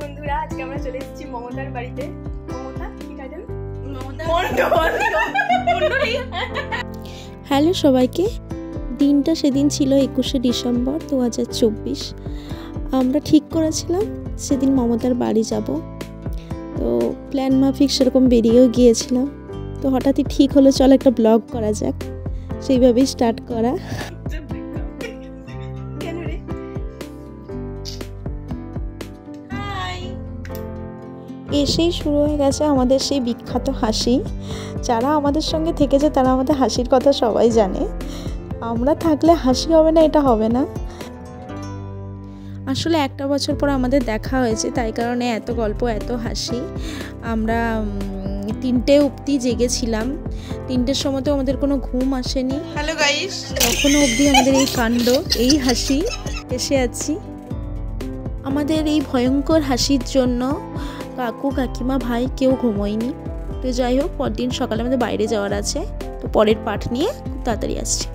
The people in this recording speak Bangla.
বন্ধুরা, আজকে আমরা চলে এসেছি মমতার বাড়িতে। মমতা কি টাইটেল? হ্যালো সবাইকে। দিনটা সেদিন ছিল 21শে ডিসেম্বর 2024। আমরা ঠিক করেছিলাম সেদিন মমতার বাড়ি যাব, তো প্ল্যান মাফিক সেরকম বেরিয়েও গিয়েছিলাম। তো হঠাৎই ঠিক হলো চলো একটা ব্লগ করা যাক, সেইভাবেই স্টার্ট করা। এসেই শুরু হয়ে গেছে আমাদের সেই বিখ্যাত হাসি। যারা আমাদের সঙ্গে থেকেছে তারা আমাদের হাসির কথা সবাই জানে। আমরা থাকলে হাসি হবে না, এটা হবে না। আসলে একটা বছর পর আমাদের দেখা হয়েছে, তাই কারণে এত গল্প, এত হাসি। আমরা 3টে অবধি জেগেছিলাম। 3টের সময় তো আমাদের কোনো ঘুম আসেনি। হ্যালো গাইস, তখনও অবধি আমাদের এই কাণ্ড, এই হাসি এসে আছি। আমাদের এই ভয়ঙ্কর হাসির জন্য কাকু কাকিমা ভাই কেউ ঘুমোয়নি। তো যাই হোক, পরদিন সকালে আমাদের বাইরে যাওয়ার আছে, তো পরের পাঠ নিয়ে খুব তাড়াতাড়ি আসছি।